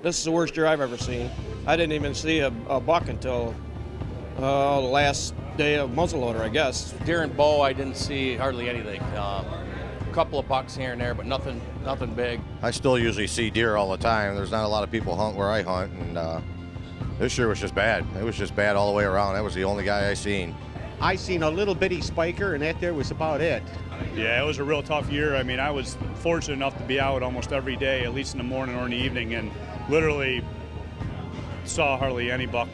This is the worst year I've ever seen. I didn't even see a buck until the last day of muzzleloader, I guess. Deer and bow, I didn't see hardly anything. A couple of bucks here and there, but nothing big. I still usually see deer all the time. There's not a lot of people hunt where I hunt, and this year was just bad. It was just bad all the way around. That was the only guy I seen. I seen a little bitty spiker, and that there was about it. Yeah, it was a real tough year. I mean, I was fortunate enough to be out almost every day, at least in the morning or in the evening, and literally saw hardly any buck.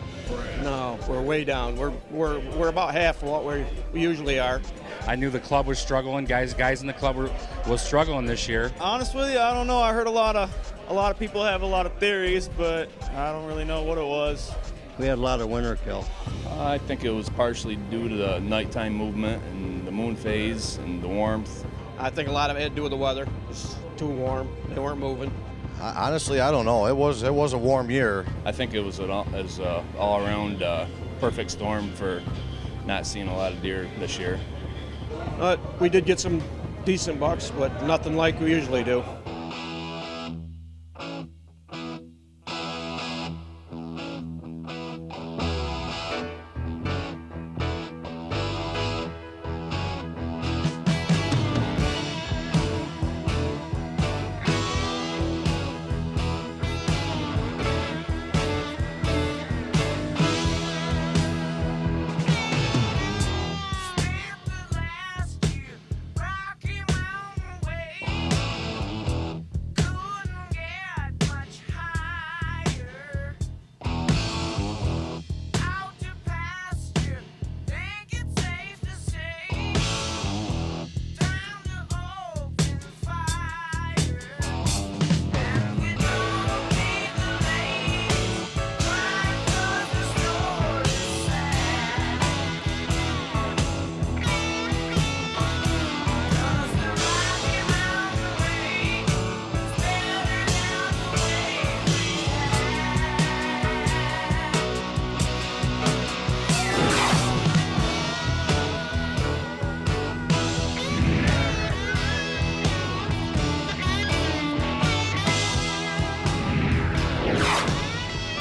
No, we're way down. We're about half of what we usually are. I knew the club was struggling. Guys in the club was struggling this year. Honest with you, I don't know. I heard a lot of people have a lot of theories, but I don't really know what it was. We had a lot of winter kill. I think it was partially due to the nighttime movement and the moon phase and the warmth. I think a lot of it had to do with the weather. It was too warm. They weren't moving. Honestly, I don't know. It was a warm year. I think it was an all-around perfect storm for not seeing a lot of deer this year. We did get some decent bucks, but nothing like we usually do.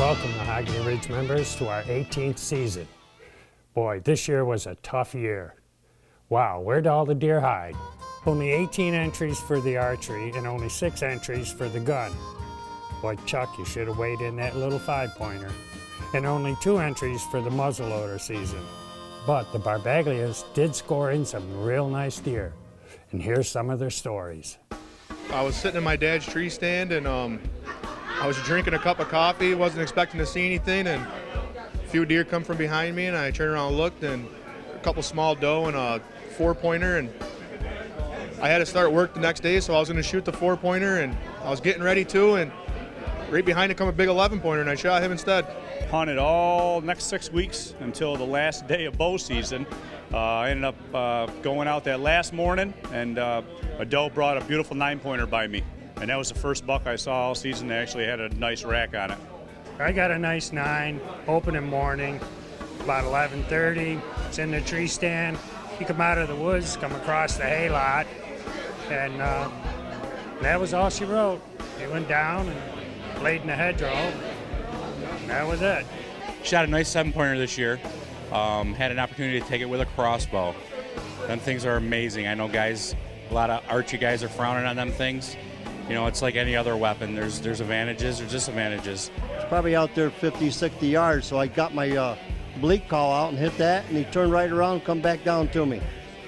Welcome, Mahogany Ridge members, to our 18th season. Boy, this year was a tough year. Wow, where'd all the deer hide? Only 18 entries for the archery and only 6 entries for the gun. Boy, Chuck, you should have weighed in that little 5-pointer. And only 2 entries for the muzzleloader season. But the Barbaglias did score in some real nice deer. And here's some of their stories. I was sitting in my dad's tree stand, and I was drinking a cup of coffee, wasn't expecting to see anything, and a few deer come from behind me, and I turned around and looked, and a couple small doe and a 4-pointer, and I had to start work the next day, so I was going to shoot the 4-pointer, and I was getting ready to, and right behind it come a big 11-pointer, and I shot him instead. Hunted all next 6 weeks until the last day of bow season. I ended up going out that last morning, and a doe brought a beautiful 9-pointer by me. And that was the first buck I saw all season that actually had a nice rack on it. I got a nice 9, opening morning, about 11:30. It's in the tree stand. He come out of the woods, come across the hay lot, and that was all she wrote. He went down and laid in the hedgerow. And that was it. Shot a nice 7-pointer this year. Had an opportunity to take it with a crossbow. Them things are amazing. I know guys, a lot of archery guys are frowning on them things. You know, it's like any other weapon. There's advantages, there's disadvantages. It's probably out there 50, 60 yards, so I got my bleak call out and hit that, and he turned right around and come back down to me.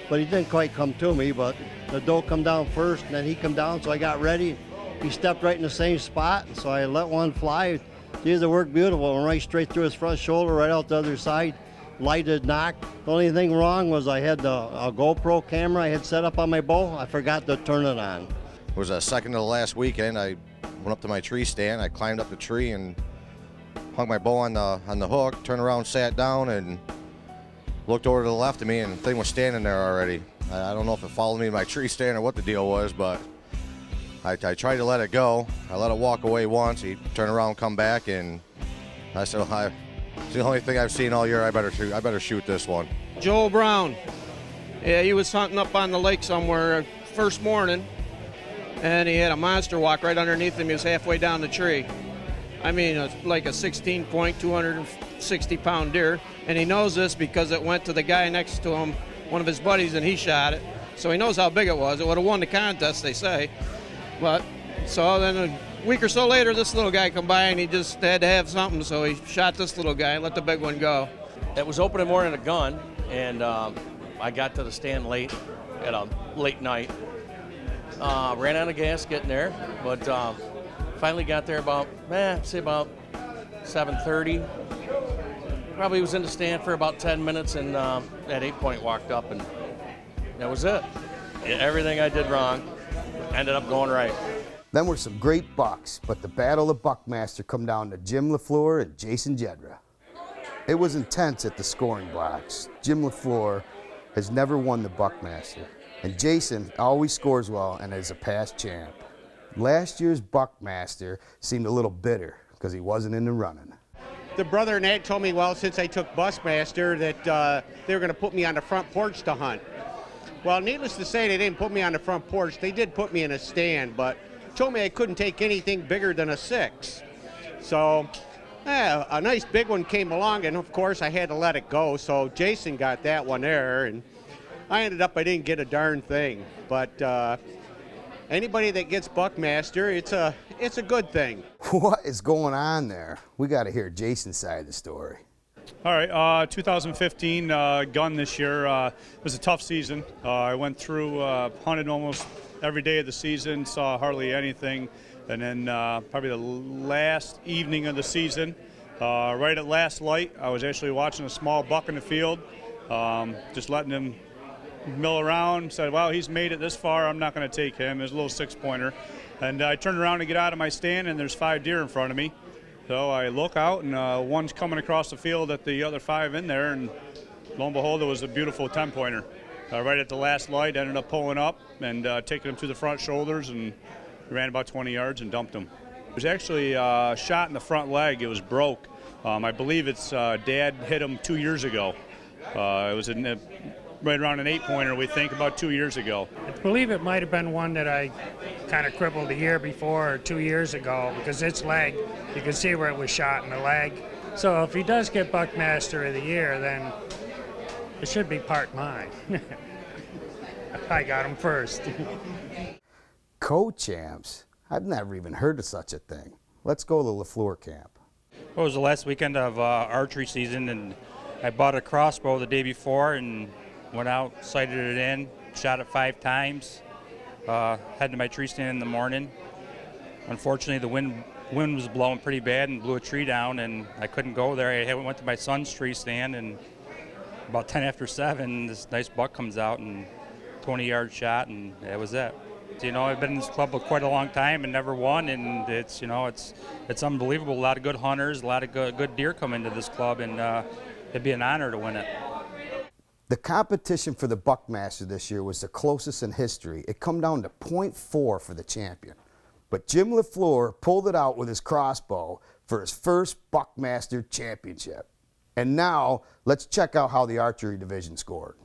But he didn't quite come to me, but the doe come down first, and then he come down, so I got ready. He stepped right in the same spot, and so I let one fly. Geez, it worked beautiful. Went right straight through his front shoulder, right out the other side. Lighted knock. The only thing wrong was I had a GoPro camera I had set up on my bow. I forgot to turn it on. It was a second to the last weekend. I went up to my tree stand. I climbed up the tree and hung my bow on the hook, turned around, sat down, and looked over to the left of me, and the thing was standing there already. I don't know if it followed me to my tree stand or what the deal was, but I tried to let it go. I let it walk away once. He turned around, come back, and I said, it's the only thing I've seen all year. I better shoot this one. Joel Brown. Yeah, he was hunting up on the lake somewhere first morning, and he had a monster walk right underneath him. He was halfway down the tree. I mean, like a 16-point, 260-pound deer. And he knows this because it went to the guy next to him, one of his buddies, and he shot it. So he knows how big it was. It would have won the contest, they say. But so then a week or so later, this little guy come by, and he just had to have something. So he shot this little guy and let the big one go. It was opening morning a gun, and I got to the stand late at a late night. Ran out of gas getting there, but finally got there about 7:30. Probably was in the stand for about 10 minutes, and that 8-point walked up, and that was it. Everything I did wrong ended up going right. Them were some great bucks, but the battle of Buckmaster come down to Jim LaFleur and Jason Jedra. It was intense at the scoring blocks. Jim LaFleur has never won the Buckmaster, and Jason always scores well and is a past champ. Last year's Buckmaster seemed a little bitter because he wasn't in the running. The brother and dad told me, well, since I took Buckmaster, that they were going to put me on the front porch to hunt. Well, needless to say, they didn't put me on the front porch. They did put me in a stand, but told me I couldn't take anything bigger than a 6. So a nice big one came along, and of course I had to let it go. So Jason got that one there, and I didn't get a darn thing. But anybody that gets Buckmaster, it's a good thing. What is going on there? We got to hear Jason's side of the story. All right, 2015 gun this year was a tough season. I went through, hunted almost every day of the season, saw hardly anything, and then probably the last evening of the season, right at last light, I was actually watching a small buck in the field, just letting him mill around. Said, well, he's made it this far, I'm not going to take him. It was a little 6-pointer. And I turned around to get out of my stand, and there's 5 deer in front of me. So I look out, and one's coming across the field at the other 5 in there, and lo and behold, it was a beautiful 10-pointer. Right at the last light, ended up pulling up and taking him to the front shoulders, and ran about 20 yards and dumped him. It was actually shot in the front leg. It was broke. I believe its dad hit him 2 years ago. It was right around an 8-pointer, we think, about 2 years ago. I believe it might have been one that I kind of crippled a year before or 2 years ago, because its leg, you can see where it was shot in the leg. So if he does get Buckmaster of the Year, then it should be part mine. I got him first. Co-champs? I've never even heard of such a thing. Let's go to LaFleur camp. Well, it was the last weekend of archery season, and I bought a crossbow the day before and went out, sighted it in, shot it 5 times, headed to my tree stand in the morning. Unfortunately, the wind was blowing pretty bad and blew a tree down, and I couldn't go there. I went to my son's tree stand, and about 10 after 7, this nice buck comes out and 20-yard shot, and that was it. You know, I've been in this club for quite a long time and never won, and it's, you know, it's unbelievable. A lot of good hunters, a lot of good deer come into this club, and it'd be an honor to win it. The competition for the Buckmaster this year was the closest in history. It come down to .4 for the champion. But Jim LaFleur pulled it out with his crossbow for his first Buckmaster championship. And now, let's check out how the archery division scored.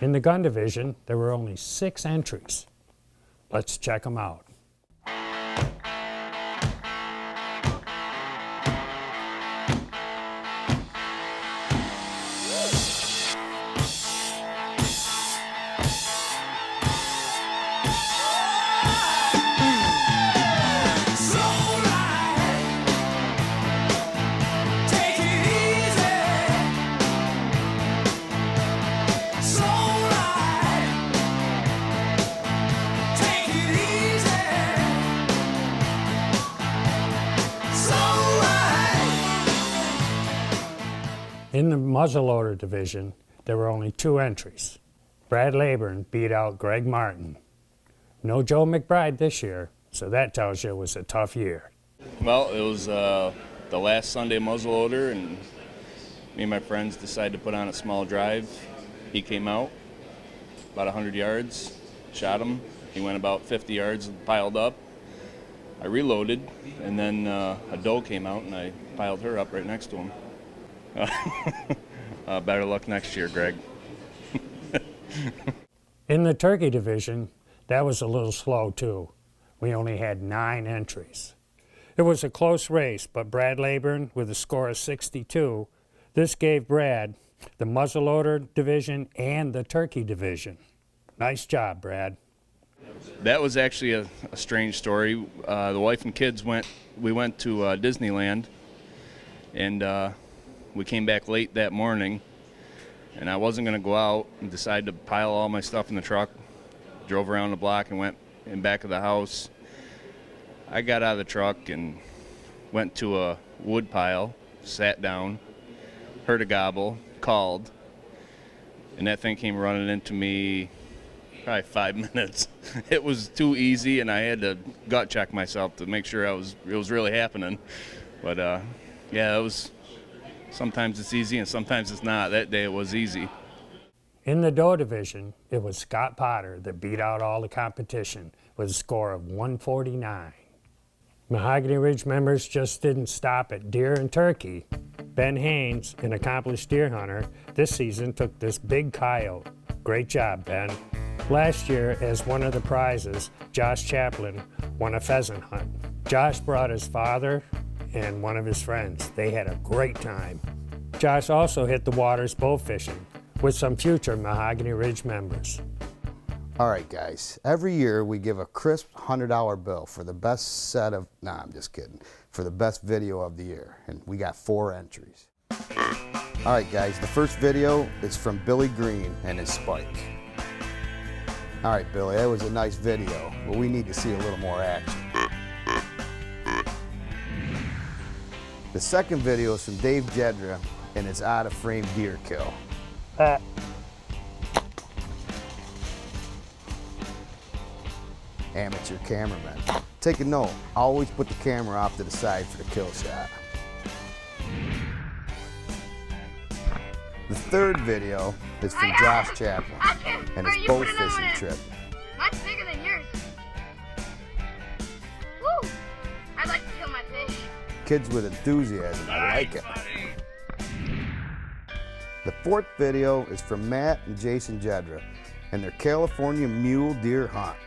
In the gun division, there were only 6 entries. Let's check them out. Take it easy. In the muzzleloader division, there were only 2 entries. Brad Laburn beat out Greg Martin. No Joe McBride this year, so that tells you it was a tough year. Well, it was the last Sunday muzzleloader, and me and my friends decided to put on a small drive. He came out about 100 yards, shot him. He went about 50 yards and piled up. I reloaded, and then a doe came out, and I piled her up right next to him. Better luck next year, Greg. In the turkey division, that was a little slow too. We only had 9 entries. It was a close race, but Brad Laburn with a score of 62. This gave Brad the muzzleloader division and the turkey division. Nice job, Brad. That was actually a strange story. The wife and kids we went to Disneyland, and we came back late that morning, and I wasn't going to go out, and decided to pile all my stuff in the truck, drove around the block and went in back of the house. I got out of the truck and went to a wood pile, sat down, heard a gobble, called, and that thing came running into me probably 5 minutes. It was too easy, and I had to gut check myself to make sure it was really happening. But yeah, it was. Sometimes it's easy and sometimes it's not. That day it was easy. In the doe division, it was Scott Potter that beat out all the competition with a score of 149. Mahogany Ridge members just didn't stop at deer and turkey. Ben Haynes, an accomplished deer hunter, this season took this big coyote. Great job, Ben. Last year, as one of the prizes, Josh Chaplin won a pheasant hunt. Josh brought his father and one of his friends. They had a great time. Josh also hit the waters bow fishing with some future Mahogany Ridge members. All right, guys, every year we give a crisp $100 bill for the best set of, nah, I'm just kidding, for the best video of the year, and we got 4 entries. All right, guys, the first video is from Billy Green and his Spike. All right, Billy, that was a nice video, but we need to see a little more action. The second video is from Dave Jedra and his out-of-frame deer kill. Amateur cameraman. Take a note, always put the camera off to the side for the kill shot. The third video is from Josh Chaplin and his bow fishing trip. Mine's bigger than yours. Woo! I'd like to kill my fish. Kids with enthusiasm, I like it. The fourth video is from Matt and Jason Jedra and their California mule deer hunt.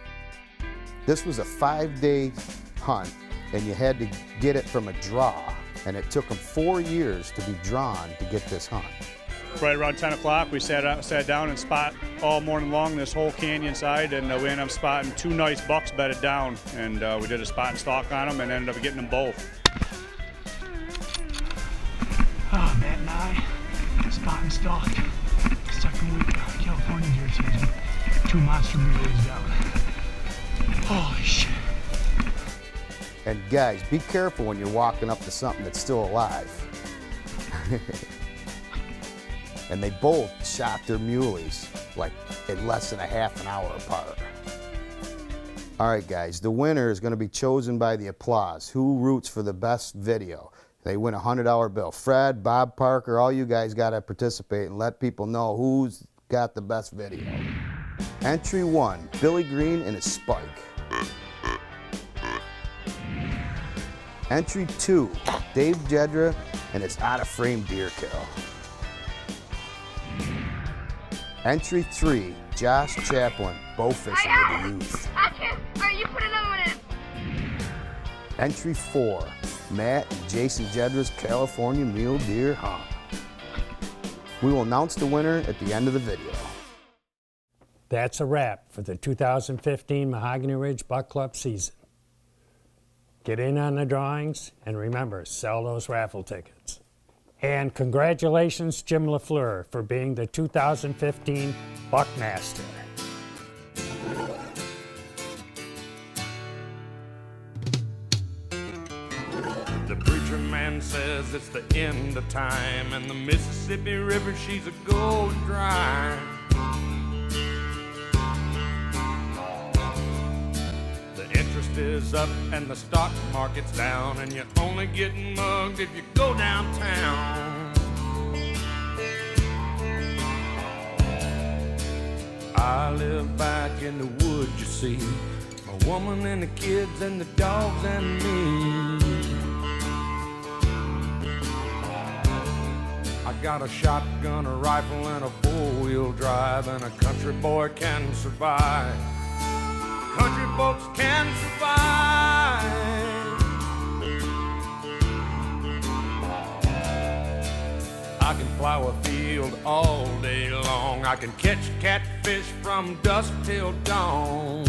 This was a 5-day hunt, and you had to get it from a draw, and it took them 4 years to be drawn to get this hunt. Right around 10 o'clock, we sat down and spot all morning long this whole canyon side, and we ended up spotting 2 nice bucks bedded down, and we did a spot and stalk on them and ended up getting them both. Oh, Matt and I, spot and stalked. Second week of California deer season. 2 monster muleys down. Holy shit. And guys, be careful when you're walking up to something that's still alive. And they both shot their muleys like in less than a half an hour apart. All right, guys, the winner is going to be chosen by the applause. Who roots for the best video? They win a $100 bill. Fred, Bob Parker, all you guys got to participate and let people know who's got the best video. Entry 1, Billy Green and his Spike. Entry 2, Dave Jedra and his out-of-frame deer kill. Entry 3, Josh Chaplin, bow fishing with the youth. You put another one in. Entry 4, Matt and Jason Jedra's California mule deer hunt. We will announce the winner at the end of the video. That's a wrap for the 2015 Mahogany Ridge Buck Club season. Get in on the drawings, and remember, sell those raffle tickets. And congratulations, Jim LaFleur, for being the 2015 Buckmaster. The preacher country man says it's the end of time, and the Mississippi River, she's a going dry. The interest is up and the stock market's down, and you're only getting mugged if you go downtown. I live back in the woods, you see, my woman and the kids and the dogs and me. I got a shotgun, a rifle, and a four-wheel drive, and a country boy can survive. Country folks can survive. I can plow a field all day long. I can catch catfish from dusk till dawn.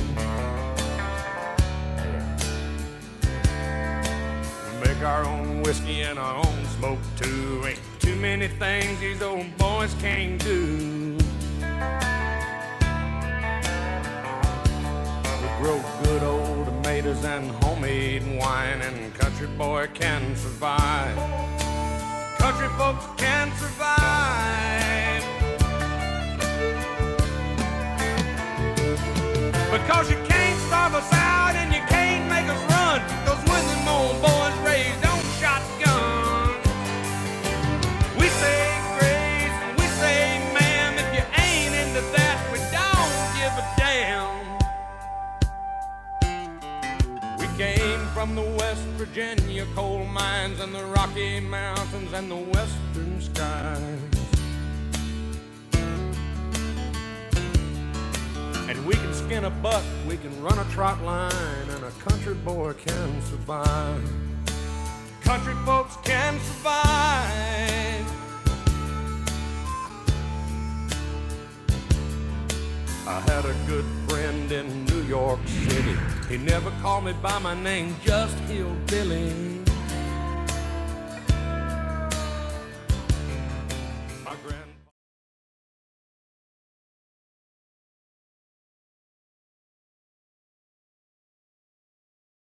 Make our own whiskey and our own smoke too. Ain't too many things these old boys can't do. We grow good old tomatoes and homemade wine, and country boy can survive. Country folks can survive. Because you can't starve us out and you can't make us run. Those when them old boys raised on shotgun. We say grace and we say ma'am. If you ain't into that, we don't give a damn. We came from the West Virginia coal mines and the Rocky Mountains and the western skies. And we can skin a buck, we can run a trot line, and a country boy can survive. Country folks can survive. I had a good friend in New York City. He never called me by my name, just Hillbilly.